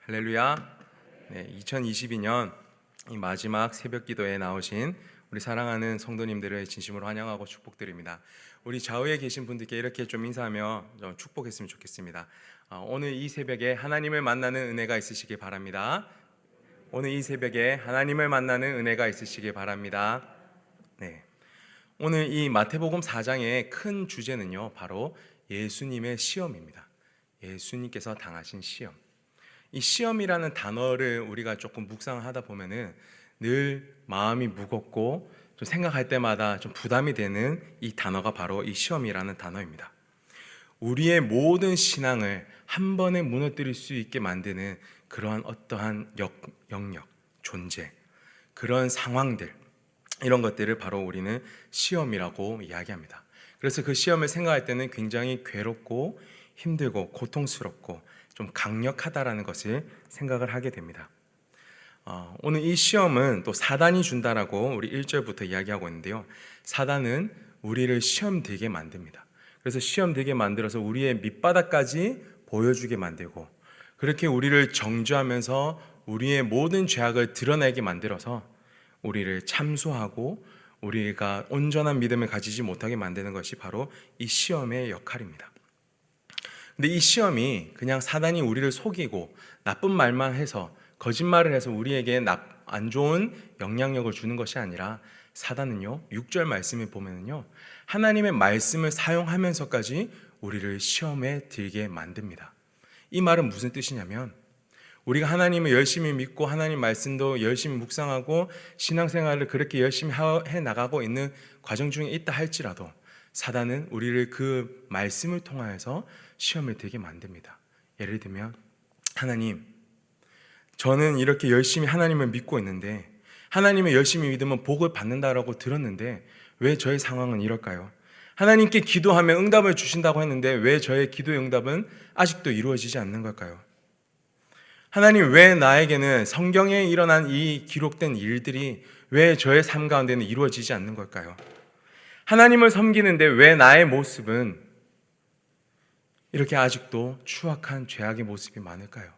할렐루야. 2022년 이 마지막 새벽 기도에 나오신 우리 사랑하는 성도님들을 진심으로 환영하고 축복드립니다. 우리 좌우에 계신 분들께 이렇게 좀 인사하며 좀 축복했으면 좋겠습니다. 오늘 이 새벽에 하나님을 만나는 은혜가 있으시길 바랍니다. 오늘 이 새벽에 하나님을 만나는 은혜가 있으시길 바랍니다. 네. 오늘 이 마태복음 4장의 큰 주제는요, 바로 예수님의 시험입니다. 예수님께서 당하신 시험. 이 시험이라는 단어를 우리가 조금 묵상하다 보면은 늘 마음이 무겁고 좀 생각할 때마다 좀 부담이 되는 이 단어가 바로 이 시험이라는 단어입니다. 우리의 모든 신앙을 한 번에 무너뜨릴 수 있게 만드는 그러한 어떠한 영역, 존재, 그런 상황들, 이런 것들을 바로 우리는 시험이라고 이야기합니다. 그래서 그 시험을 생각할 때는 굉장히 괴롭고 힘들고 고통스럽고 좀 강력하다라는 것을 생각을 하게 됩니다. 오늘 이 시험은 또 사단이 준다라고 우리 1절부터 이야기하고 있는데요, 사단은 우리를 시험 들게 만듭니다. 그래서 시험 들게 만들어서 우리의 밑바닥까지 보여주게 만들고, 그렇게 우리를 정죄하면서 우리의 모든 죄악을 드러내게 만들어서 우리를 참소하고 우리가 온전한 믿음을 가지지 못하게 만드는 것이 바로 이 시험의 역할입니다. 근데 이 시험이 그냥 사단이 우리를 속이고 나쁜 말만 해서, 거짓말을 해서 우리에게 안 좋은 영향력을 주는 것이 아니라, 사단은요, 6절 말씀을 보면요, 하나님의 말씀을 사용하면서까지 우리를 시험에 들게 만듭니다. 이 말은 무슨 뜻이냐면, 우리가 하나님을 열심히 믿고 하나님 말씀도 열심히 묵상하고 신앙생활을 그렇게 열심히 해 나가고 있는 과정 중에 있다 할지라도 사단은 우리를 그 말씀을 통하여서 시험에 들게 만듭니다. 예를 들면, 하나님, 저는 이렇게 열심히 하나님을 믿고 있는데, 하나님을 열심히 믿으면 복을 받는다라고 들었는데 왜 저의 상황은 이럴까요? 하나님께 기도하면 응답을 주신다고 했는데 왜 저의 기도의 응답은 아직도 이루어지지 않는 걸까요? 하나님, 왜 나에게는 성경에 일어난 이 기록된 일들이 왜 저의 삶 가운데는 이루어지지 않는 걸까요? 하나님을 섬기는데 왜 나의 모습은 이렇게 아직도 추악한 죄악의 모습이 많을까요?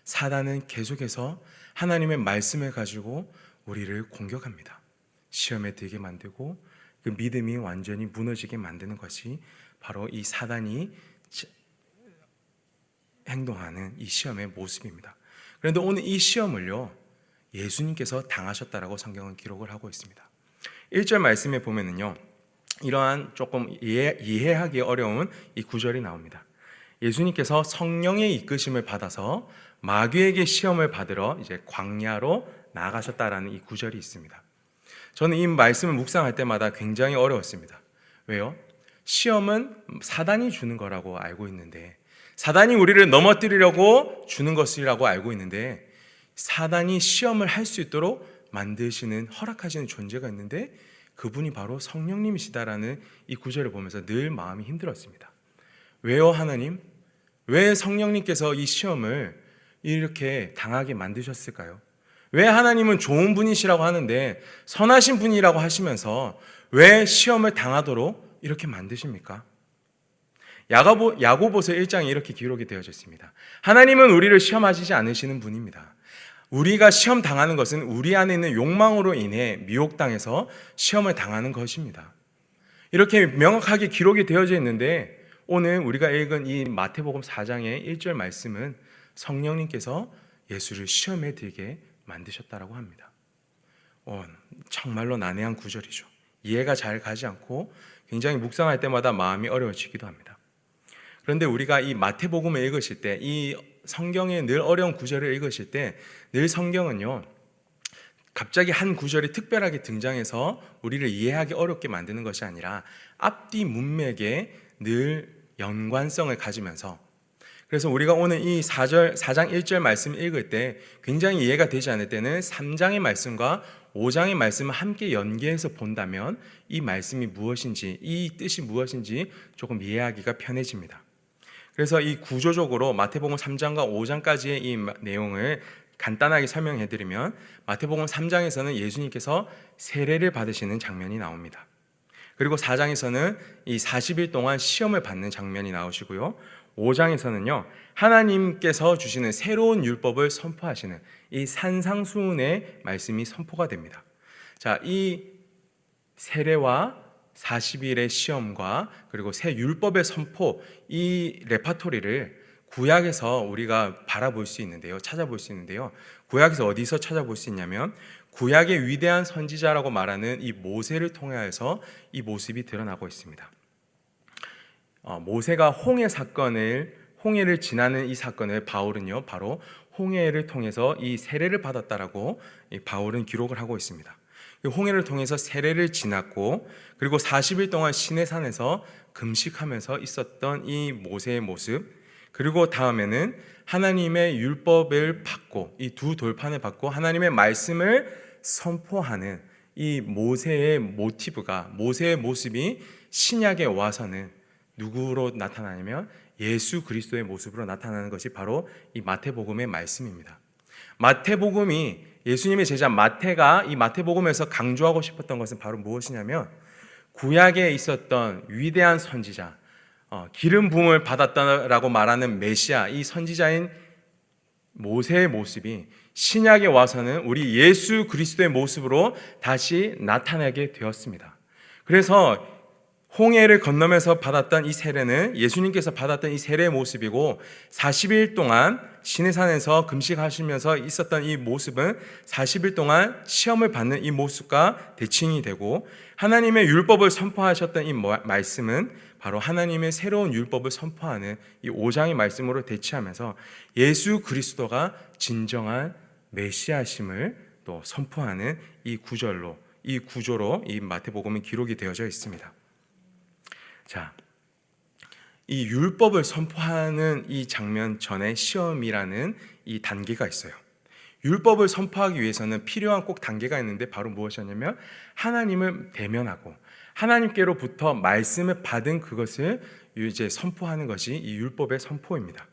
사단은 계속해서 하나님의 말씀을 가지고 우리를 공격합니다. 시험에 들게 만들고 그 믿음이 완전히 무너지게 만드는 것이 바로 이 사단이 행동하는 이 시험의 모습입니다. 그런데 오늘 이 시험을요, 예수님께서 당하셨다라고 성경은 기록을 하고 있습니다. 1절 말씀에 보면은요, 이러한 조금 이해하기 어려운 이 구절이 나옵니다. 예수님께서 성령의 이끄심을 받아서 마귀에게 시험을 받으러 이제 광야로 나아가셨다라는 이 구절이 있습니다. 저는 이 말씀을 묵상할 때마다 굉장히 어려웠습니다. 왜요? 시험은 사단이 주는 거라고 알고 있는데, 사단이 우리를 넘어뜨리려고 주는 것이라고 알고 있는데, 사단이 시험을 할 수 있도록 만드시는, 허락하시는 존재가 있는데 그분이 바로 성령님이시다라는 이 구절을 보면서 늘 마음이 힘들었습니다. 왜요, 하나님? 왜 성령님께서 이 시험을 이렇게 당하게 만드셨을까요? 왜 하나님은 좋은 분이시라고 하는데, 선하신 분이라고 하시면서 왜 시험을 당하도록 이렇게 만드십니까? 야고보서 1장에 이렇게 기록이 되어져 있습니다. 하나님은 우리를 시험하시지 않으시는 분입니다. 우리가 시험 당하는 것은 우리 안에 있는 욕망으로 인해 미혹당해서 시험을 당하는 것입니다. 이렇게 명확하게 기록이 되어져 있는데, 오늘 우리가 읽은 이 마태복음 4장의 1절 말씀은 성령님께서 예수를 시험에 들게 만드셨다라고 합니다. 정말로 난해한 구절이죠. 이해가 잘 가지 않고 굉장히 묵상할 때마다 마음이 어려워지기도 합니다. 그런데 우리가 이 마태복음을 읽으실 때, 이 성경의 늘 어려운 구절을 읽으실 때 늘 성경은요, 갑자기 한 구절이 특별하게 등장해서 우리를 이해하기 어렵게 만드는 것이 아니라 앞뒤 문맥에 늘 연관성을 가지면서, 그래서 우리가 오늘 이 4장 1절 말씀 읽을 때 굉장히 이해가 되지 않을 때는 3장의 말씀과 5장의 말씀을 함께 연계해서 본다면 이 말씀이 무엇인지, 이 뜻이 무엇인지 조금 이해하기가 편해집니다. 그래서 이 구조적으로 마태복음 3장과 5장까지의 이 내용을 간단하게 설명해드리면, 마태복음 3장에서는 예수님께서 세례를 받으시는 장면이 나옵니다. 그리고 4장에서는 이 40일 동안 시험을 받는 장면이 나오시고요, 5장에서는요, 하나님께서 주시는 새로운 율법을 선포하시는 이 산상수훈의 말씀이 선포가 됩니다. 자, 이 세례와 40일의 시험과 그리고 새 율법의 선포, 이 레파토리를 구약에서 우리가 바라볼 수 있는데요, 찾아볼 수 있는데요, 구약에서 어디서 찾아볼 수 있냐면 구약의 위대한 선지자라고 말하는 이 모세를 통해서 이 모습이 드러나고 있습니다. 모세가 홍해를 지나는 이 사건을 바울은요, 바로 홍해를 통해서 이 세례를 받았다라고 바울은 기록을 하고 있습니다. 홍해를 통해서 세례를 지났고, 그리고 40일 동안 시내산에서 금식하면서 있었던 이 모세의 모습, 그리고 다음에는 하나님의 율법을 받고, 이 두 돌판을 받고 하나님의 말씀을 선포하는 이 모세의 모티브가, 모세의 모습이 신약에 와서는 누구로 나타나냐면 예수 그리스도의 모습으로 나타나는 것이 바로 이 마태복음의 말씀입니다. 마태복음이, 예수님의 제자 마태가 이 마태복음에서 강조하고 싶었던 것은 바로 무엇이냐면 구약에 있었던 위대한 선지자, 기름 부음을 받았다라고 말하는 메시아, 이 선지자인 모세의 모습이 신약에 와서는 우리 예수 그리스도의 모습으로 다시 나타나게 되었습니다. 그래서 홍해를 건너면서 받았던 이 세례는 예수님께서 받았던 이 세례의 모습이고, 40일 동안 시내산에서 금식하시면서 있었던 이 모습은 40일 동안 시험을 받는 이 모습과 대칭이 되고, 하나님의 율법을 선포하셨던 이 말씀은 바로 하나님의 새로운 율법을 선포하는 이 5장의 말씀으로 대치하면서 예수 그리스도가 진정한 메시아심을 또 선포하는 이 구조로 이 마태복음은 기록이 되어져 있습니다. 자, 이 율법을 선포하는 이 장면 전에 시험이라는 이 단계가 있어요. 율법을 선포하기 위해서는 필요한 꼭 단계가 있는데 바로 무엇이었냐면 하나님을 대면하고 하나님께로부터 말씀을 받은 그것을 이제 선포하는 것이 이 율법의 선포입니다.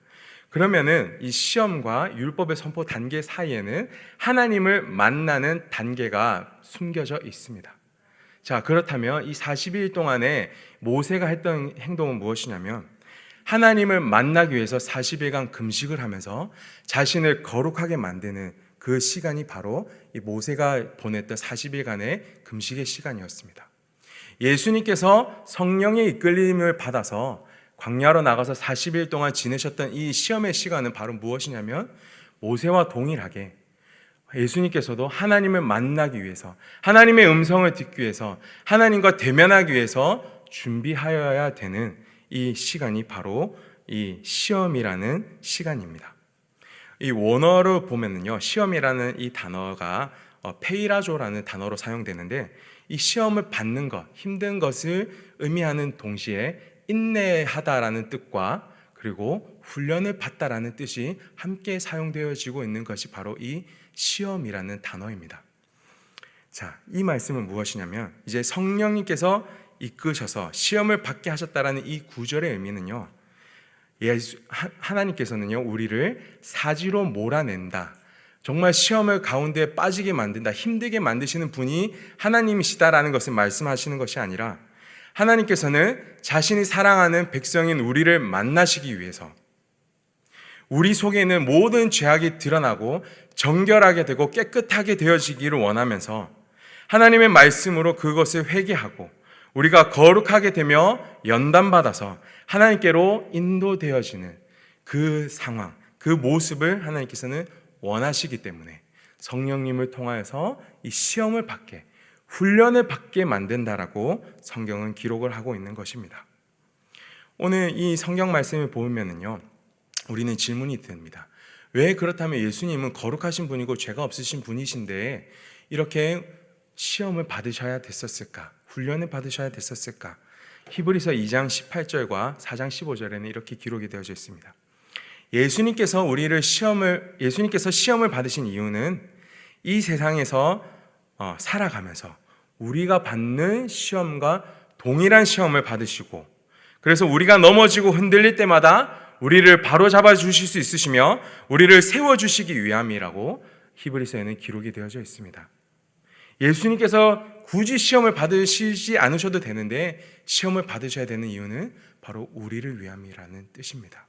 그러면은 이 시험과 율법의 선포 단계 사이에는 하나님을 만나는 단계가 숨겨져 있습니다. 자, 그렇다면 이 40일 동안에 모세가 했던 행동은 무엇이냐면 하나님을 만나기 위해서 40일간 금식을 하면서 자신을 거룩하게 만드는 그 시간이 바로 이 모세가 보냈던 40일간의 금식의 시간이었습니다. 예수님께서 성령의 이끌림을 받아서 광야로 나가서 40일 동안 지내셨던 이 시험의 시간은 바로 무엇이냐면 모세와 동일하게 예수님께서도 하나님을 만나기 위해서, 하나님의 음성을 듣기 위해서, 하나님과 대면하기 위해서 준비하여야 되는 이 시간이 바로 이 시험이라는 시간입니다. 이 원어로 보면은요, 시험이라는 이 단어가 페이라조라는 단어로 사용되는데, 이 시험을 받는 것, 힘든 것을 의미하는 동시에 인내하다라는 뜻과 그리고 훈련을 받다라는 뜻이 함께 사용되어지고 있는 것이 바로 이 시험이라는 단어입니다. 자, 이 말씀은 무엇이냐면 이제 성령님께서 이끄셔서 시험을 받게 하셨다라는 이 구절의 의미는요, 하나님께서는요 우리를 사지로 몰아낸다, 정말 시험을 가운데 빠지게 만든다, 힘들게 만드시는 분이 하나님이시다라는 것을 말씀하시는 것이 아니라 하나님께서는 자신이 사랑하는 백성인 우리를 만나시기 위해서 우리 속에 있는 모든 죄악이 드러나고 정결하게 되고 깨끗하게 되어지기를 원하면서 하나님의 말씀으로 그것을 회개하고 우리가 거룩하게 되며 연단받아서 하나님께로 인도되어지는 그 상황, 그 모습을 하나님께서는 원하시기 때문에 성령님을 통하여서 이 시험을 받게, 훈련을 받게 만든다라고 성경은 기록을 하고 있는 것입니다. 오늘 이 성경 말씀을 보면은요, 우리는 질문이 듭니다. 왜 그렇다면 예수님은 거룩하신 분이고 죄가 없으신 분이신데 이렇게 시험을 받으셔야 됐었을까? 훈련을 받으셔야 됐었을까? 히브리서 2장 18절과 4장 15절에는 이렇게 기록이 되어져 있습니다. 예수님께서 시험을 받으신 이유는 이 세상에서 살아가면서 우리가 받는 시험과 동일한 시험을 받으시고, 그래서 우리가 넘어지고 흔들릴 때마다 우리를 바로잡아 주실 수 있으시며 우리를 세워주시기 위함이라고 히브리서에는 기록이 되어져 있습니다. 예수님께서 굳이 시험을 받으시지 않으셔도 되는데 시험을 받으셔야 되는 이유는 바로 우리를 위함이라는 뜻입니다.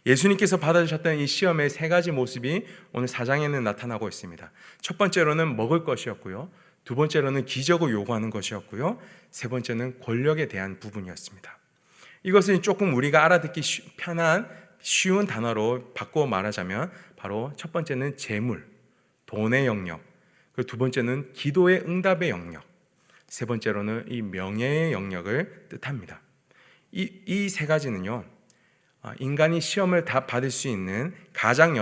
예수님께서 받아주셨던 이 시험의 세 가지 모습이 오늘 4장에는 나타나고 있습니다. 첫 번째로는 먹을 것이었고요, 두 번째로는 기적을 요구하는 것이었고요, 세 번째는 권력에 대한 부분이었습니다. 이것은 조금 우리가 알아듣기 편한 쉬운 단어로 바꿔 말하자면 바로 첫 번째는 재물, 돈의 영역, 그리고 두 번째는 기도의 응답의 영역, 세 번째로는 이 명예의 영역을 뜻합니다. 이 세 가지는요, 인간이 시험을 다 받을 수 있는 가장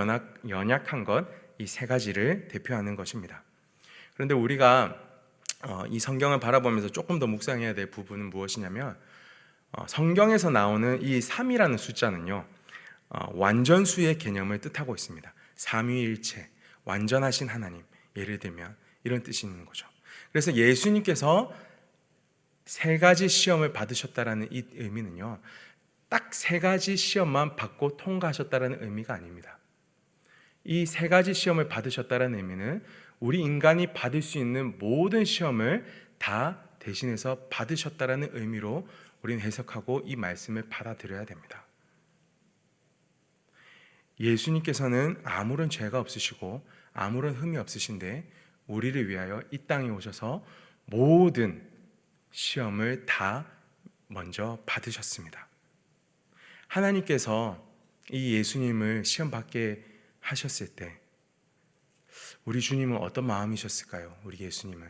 연약한 것, 이 세 가지를 대표하는 것입니다. 그런데 우리가 이 성경을 바라보면서 조금 더 묵상해야 될 부분은 무엇이냐면, 성경에서 나오는 이 3이라는 숫자는요, 완전수의 개념을 뜻하고 있습니다. 삼위일체, 완전하신 하나님, 예를 들면 이런 뜻이 있는 거죠. 그래서 예수님께서 세 가지 시험을 받으셨다라는 이 의미는요, 딱 세 가지 시험만 받고 통과하셨다라는 의미가 아닙니다. 이 세 가지 시험을 받으셨다라는 의미는 우리 인간이 받을 수 있는 모든 시험을 다 대신해서 받으셨다라는 의미로 우리는 해석하고 이 말씀을 받아들여야 됩니다. 예수님께서는 아무런 죄가 없으시고 아무런 흠이 없으신데 우리를 위하여 이 땅에 오셔서 모든 시험을 다 먼저 받으셨습니다. 하나님께서 이 예수님을 시험 받게 하셨을 때 우리 주님은 어떤 마음이셨을까요? 우리 예수님은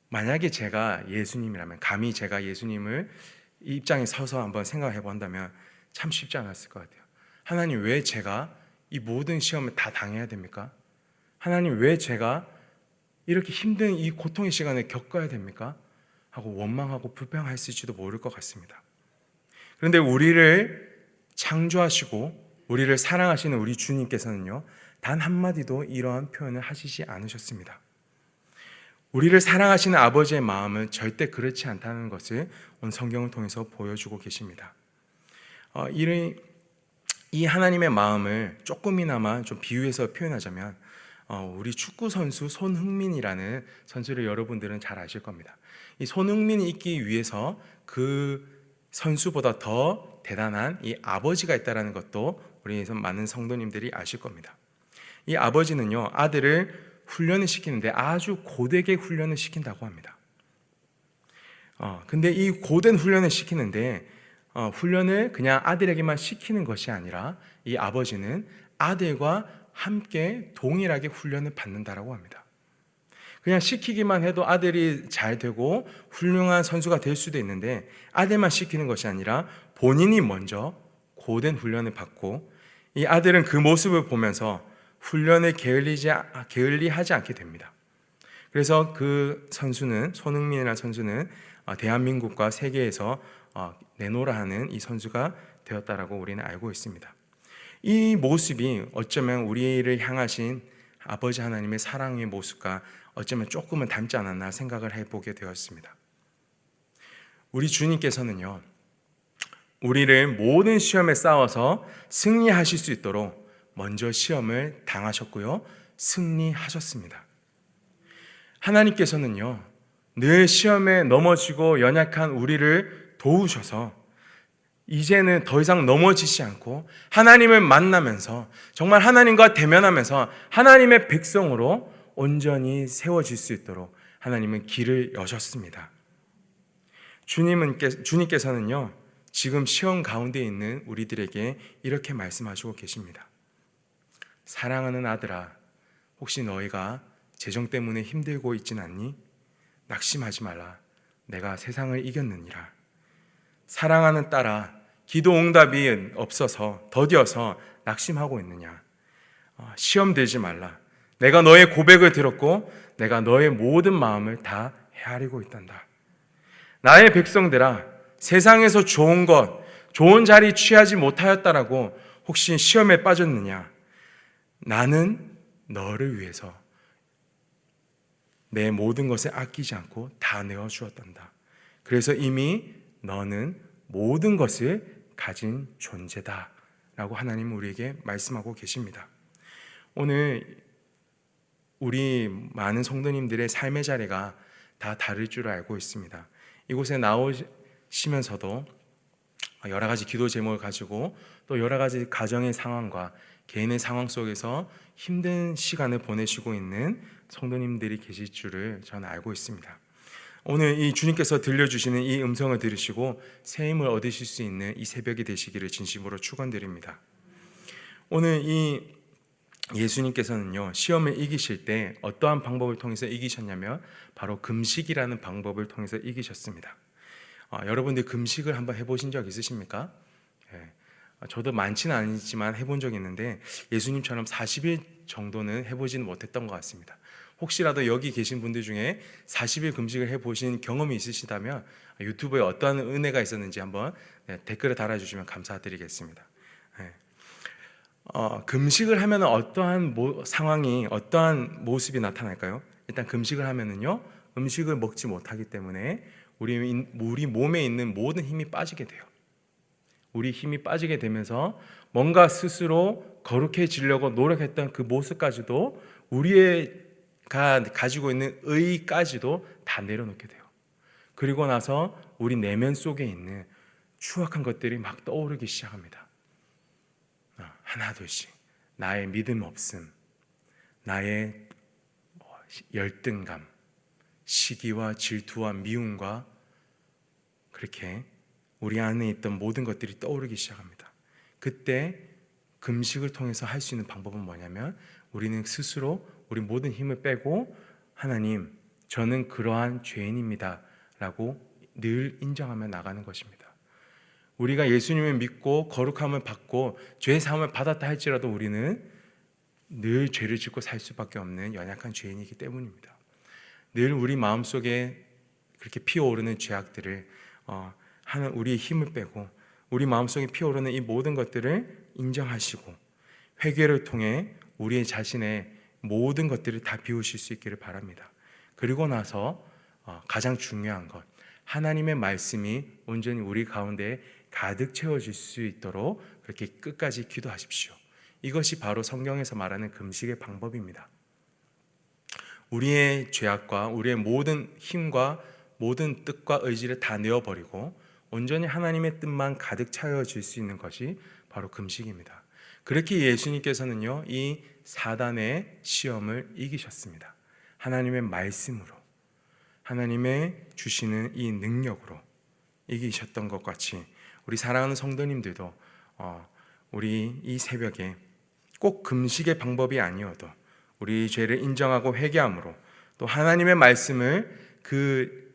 만약에 제가 예수님이라면, 감히 제가 예수님을 이 입장에 서서 한번 생각해 본다면 참 쉽지 않았을 것 같아요. 하나님, 왜 제가 이 모든 시험을 다 당해야 됩니까? 하나님, 왜 제가 이렇게 힘든 이 고통의 시간을 겪어야 됩니까? 하고 원망하고 불평했을지도 모를 것 같습니다. 그런데 우리를 창조하시고 우리를 사랑하시는 우리 주님께서는요, 단 한마디도 이러한 표현을 하시지 않으셨습니다. 우리를 사랑하시는 아버지의 마음은 절대 그렇지 않다는 것을 오늘 성경을 통해서 보여주고 계십니다. 이 하나님의 마음을 조금이나마 좀 비유해서 표현하자면, 우리 축구 선수 손흥민이라는 선수를 여러분들은 잘 아실 겁니다. 이 손흥민이 있기 위해서 그 선수보다 더 대단한 이 아버지가 있다는 것도 우리 많은 성도님들이 아실 겁니다. 이 아버지는요, 아들을 훈련을 시키는데 아주 고되게 훈련을 시킨다고 합니다. 근데 이 고된 훈련을 시키는데 훈련을 그냥 아들에게만 시키는 것이 아니라 이 아버지는 아들과 함께 동일하게 훈련을 받는다라고 합니다. 그냥 시키기만 해도 아들이 잘 되고 훌륭한 선수가 될 수도 있는데, 아들만 시키는 것이 아니라 본인이 먼저 고된 훈련을 받고 이 아들은 그 모습을 보면서 훈련을 게을리하지 않게 됩니다. 그래서 그 선수는, 손흥민이라는 선수는 대한민국과 세계에서 내노라 하는 이 선수가 되었다라고 우리는 알고 있습니다. 이 모습이 어쩌면 우리를 향하신 아버지 하나님의 사랑의 모습과 어쩌면 조금은 닮지 않았나 생각을 해보게 되었습니다. 우리 주님께서는요, 우리를 모든 시험에 싸워서 승리하실 수 있도록 먼저 시험을 당하셨고요, 승리하셨습니다. 하나님께서는요, 늘 시험에 넘어지고 연약한 우리를 도우셔서 이제는 더 이상 넘어지지 않고 하나님을 만나면서 정말 하나님과 대면하면서 하나님의 백성으로 온전히 세워질 수 있도록 하나님은 길을 여셨습니다. 주님께서는요, 지금 시험 가운데 있는 우리들에게 이렇게 말씀하시고 계십니다. 사랑하는 아들아, 혹시 너희가 재정 때문에 힘들고 있진 않니? 낙심하지 말라. 내가 세상을 이겼느니라. 사랑하는 딸아, 기도 응답이 없어서 더디어서 낙심하고 있느냐? 시험 들지 말라. 내가 너의 고백을 들었고 내가 너의 모든 마음을 다 헤아리고 있단다. 나의 백성들아, 세상에서 좋은 것, 좋은 자리 취하지 못하였다라고 혹시 시험에 빠졌느냐? 나는 너를 위해서 내 모든 것을 아끼지 않고 다 내어주었단다. 그래서 이미 너는 모든 것을 가진 존재다 라고 하나님은 우리에게 말씀하고 계십니다. 오늘 우리 많은 성도님들의 삶의 자리가 다 다를 줄 알고 있습니다. 이곳에 나오시면서도 여러 가지 기도 제목을 가지고 또 여러 가지 가정의 상황과 개인의 상황 속에서 힘든 시간을 보내시고 있는 성도님들이 계실 줄을 저는 알고 있습니다. 오늘 이 주님께서 들려주시는 이 음성을 들으시고 새 힘을 얻으실 수 있는 이 새벽이 되시기를 진심으로 축원드립니다. 오늘 이 예수님께서는요, 시험을 이기실 때 어떠한 방법을 통해서 이기셨냐면 바로 금식이라는 방법을 통해서 이기셨습니다. 여러분들 금식을 한번 해보신 적 있으십니까? 저도 많지는 않지만 해본 적이 있는데 예수님처럼 40일 정도는 해보지는 못했던 것 같습니다. 혹시라도 여기 계신 분들 중에 40일 금식을 해보신 경험이 있으시다면 유튜브에 어떠한 은혜가 있었는지 한번 댓글을 달아주시면 감사드리겠습니다. 금식을 하면 어떠한 상황이, 어떠한 모습이 나타날까요? 일단 금식을 하면은요, 음식을 먹지 못하기 때문에 우리 몸에 있는 모든 힘이 빠지게 돼요. 우리 힘이 빠지게 되면서 뭔가 스스로 거룩해지려고 노력했던 그 모습까지도 우리가 가지고 있는 의까지도 다 내려놓게 돼요. 그리고 나서 우리 내면 속에 있는 추악한 것들이 막 떠오르기 시작합니다. 하나 둘씩 나의 믿음 없음, 나의 열등감, 시기와 질투와 미움과 그렇게 우리 안에 있던 모든 것들이 떠오르기 시작합니다. 그때 금식을 통해서 할 수 있는 방법은 뭐냐면 우리는 스스로 우리 모든 힘을 빼고 하나님, 저는 그러한 죄인입니다 라고 늘 인정하며 나가는 것입니다. 우리가 예수님을 믿고 거룩함을 받고 죄 사함을 받았다 할지라도 우리는 늘 죄를 짓고 살 수밖에 없는 연약한 죄인이기 때문입니다. 늘 우리 마음속에 그렇게 피어오르는 죄악들을 하는 우리의 힘을 빼고 우리 마음속에 피어오르는 이 모든 것들을 인정하시고 회개를 통해 우리의 자신의 모든 것들을 다 비우실 수 있기를 바랍니다. 그리고 나서 가장 중요한 것, 하나님의 말씀이 온전히 우리 가운데 가득 채워질 수 있도록 그렇게 끝까지 기도하십시오. 이것이 바로 성경에서 말하는 금식의 방법입니다. 우리의 죄악과 우리의 모든 힘과 모든 뜻과 의지를 다 내어버리고 온전히 하나님의 뜻만 가득 채워질 수 있는 것이 바로 금식입니다. 그렇게 예수님께서는요, 이 사단의 시험을 이기셨습니다. 하나님의 말씀으로, 하나님의 주시는 이 능력으로 이기셨던 것 같이 우리 사랑하는 성도님들도 우리 이 새벽에 꼭 금식의 방법이 아니어도 우리 죄를 인정하고 회개함으로 또 하나님의 말씀을 그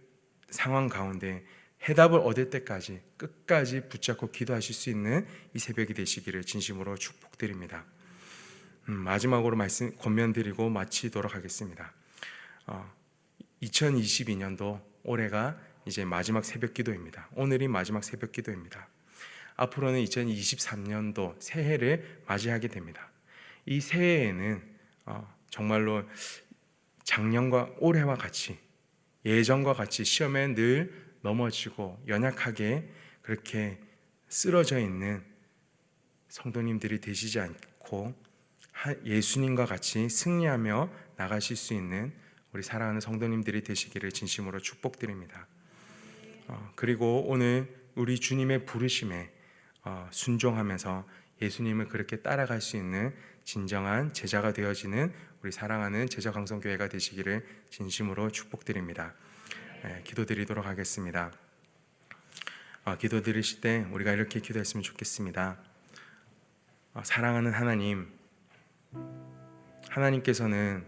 상황 가운데 해답을 얻을 때까지 끝까지 붙잡고 기도하실 수 있는 이 새벽이 되시기를 진심으로 축복드립니다. 마지막으로 말씀 권면드리고 마치도록 하겠습니다. 2022년도 올해가 이제 마지막 새벽 기도입니다. 오늘이 마지막 새벽 기도입니다. 앞으로는 2023년도 새해를 맞이하게 됩니다. 이 새해에는 정말로 작년과 올해와 같이 예전과 같이 시험에 늘 넘어지고 연약하게 그렇게 쓰러져 있는 성도님들이 되시지 않고 예수님과 같이 승리하며 나가실 수 있는 우리 사랑하는 성도님들이 되시기를 진심으로 축복드립니다. 그리고 오늘 우리 주님의 부르심에 순종하면서 예수님을 그렇게 따라갈 수 있는 진정한 제자가 되어지는 우리 사랑하는 제자강성교회가 되시기를 진심으로 축복드립니다. 기도드리도록 하겠습니다. 기도드리실 때 우리가 이렇게 기도했으면 좋겠습니다. 사랑하는 하나님, 하나님께서는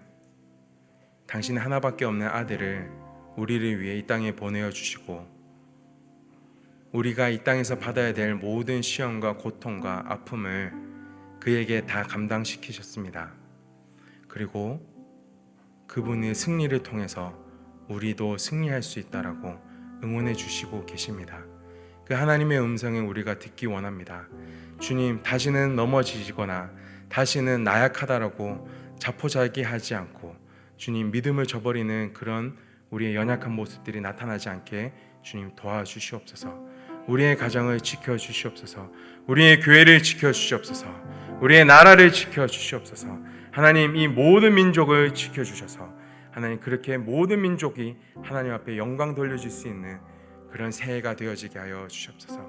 당신의 하나밖에 없는 아들을 우리를 위해 이 땅에 보내어 주시고 우리가 이 땅에서 받아야 될 모든 시험과 고통과 아픔을 그에게 다 감당시키셨습니다. 그리고 그분의 승리를 통해서 우리도 승리할 수 있다라고 응원해 주시고 계십니다. 그 하나님의 음성에 우리가 듣기 원합니다. 주님, 다시는 넘어지거나 다시는 나약하다라고 자포자기하지 않고 주님, 믿음을 저버리는 그런 우리의 연약한 모습들이 나타나지 않게 주님 도와주시옵소서. 우리의 가정을 지켜주시옵소서. 우리의 교회를 지켜주시옵소서. 우리의 나라를 지켜주시옵소서. 하나님, 이 모든 민족을 지켜주셔서 하나님, 그렇게 모든 민족이 하나님 앞에 영광 돌려줄 수 있는 그런 새해가 되어지게 하여 주시옵소서.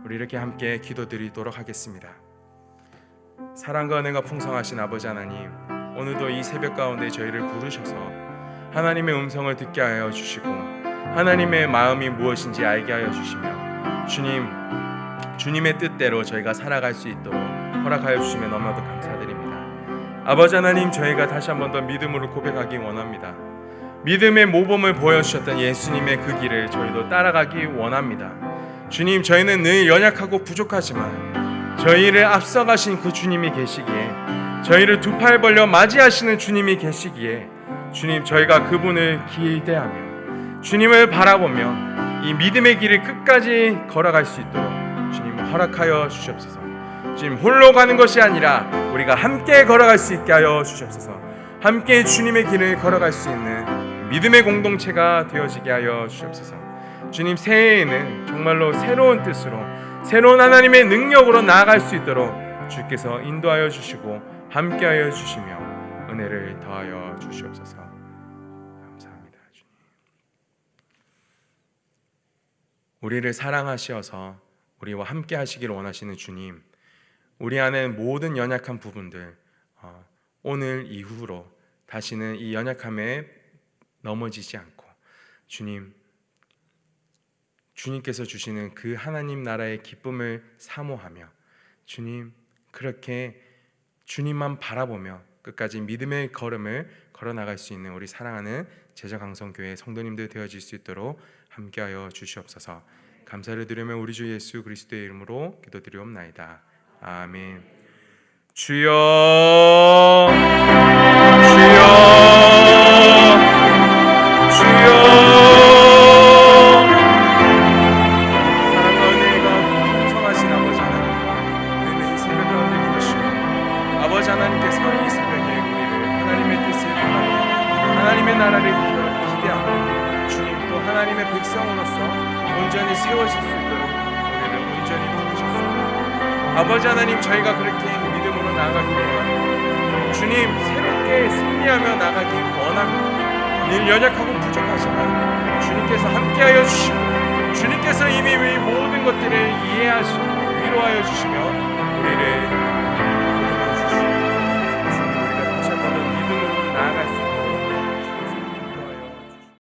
우리 이렇게 함께 기도드리도록 하겠습니다. 사랑과 은혜가 풍성하신 아버지 하나님, 오늘도 이 새벽 가운데 저희를 부르셔서 하나님의 음성을 듣게 하여 주시고 하나님의 마음이 무엇인지 알게 하여 주시며 주님의 뜻대로 저희가 살아갈 수 있도록 허락하여 주시면 너무나도 감사드립니다. 아버지 하나님, 저희가 다시 한 번 더 믿음으로 고백하기 원합니다. 믿음의 모범을 보여주셨던 예수님의 그 길을 저희도 따라가기 원합니다. 주님, 저희는 늘 연약하고 부족하지만 저희를 앞서가신 그 주님이 계시기에, 저희를 두 팔 벌려 맞이하시는 주님이 계시기에 주님, 저희가 그분을 기대하며 주님을 바라보며 이 믿음의 길을 끝까지 걸어갈 수 있도록 주님 허락하여 주시옵소서. 주님, 홀로 가는 것이 아니라 우리가 함께 걸어갈 수 있게 하여 주시옵소서. 함께 주님의 길을 걸어갈 수 있는 믿음의 공동체가 되어지게 하여 주시옵소서. 주님, 새해에는 정말로 새로운 뜻으로 새로운 하나님의 능력으로 나아갈 수 있도록 주께서 인도하여 주시고 함께하여 주시며 은혜를 더하여 주시옵소서. 감사합니다. 주님, 우리를 사랑하시어서 우리와 함께 하시기를 원하시는 주님, 우리 안에 모든 연약한 부분들 오늘 이후로 다시는 이 연약함에 넘어지지 않고 주님께서 주시는 그 하나님 나라의 기쁨을 사모하며 주님, 그렇게 주님만 바라보며 끝까지 믿음의 걸음을 걸어나갈 수 있는 우리 사랑하는 제자강성교회 성도님들 되어질 수 있도록 함께하여 주시옵소서. 감사를 드리며 우리 주 예수 그리스도의 이름으로 기도드리옵나이다. 아멘. 주여, 주여, 주여. 사랑과 은혜가 풍성하신 아버지 하나님, 은혜의 새벽 가운데 부르시고 아버지 하나님께서 이 새벽에 우리를 하나님의 뜻을 바라보고 하나님의 나라를 기대하고 주님, 또 하나님의 백성으로서 온전히 세워질 수 있도록 우리를 온전히 부르셨습니다. 아버지 하나님, 저희가 그렇게 믿음으로 나아가기 원합니다. 주님, 새롭게 승리하며 나가기 원합니다. 늘 연약하고 부족하지만 주님께서 함께하여 주시고 주님께서 이미 모든 것들을 이해하시고 위로하여 주시며 우리를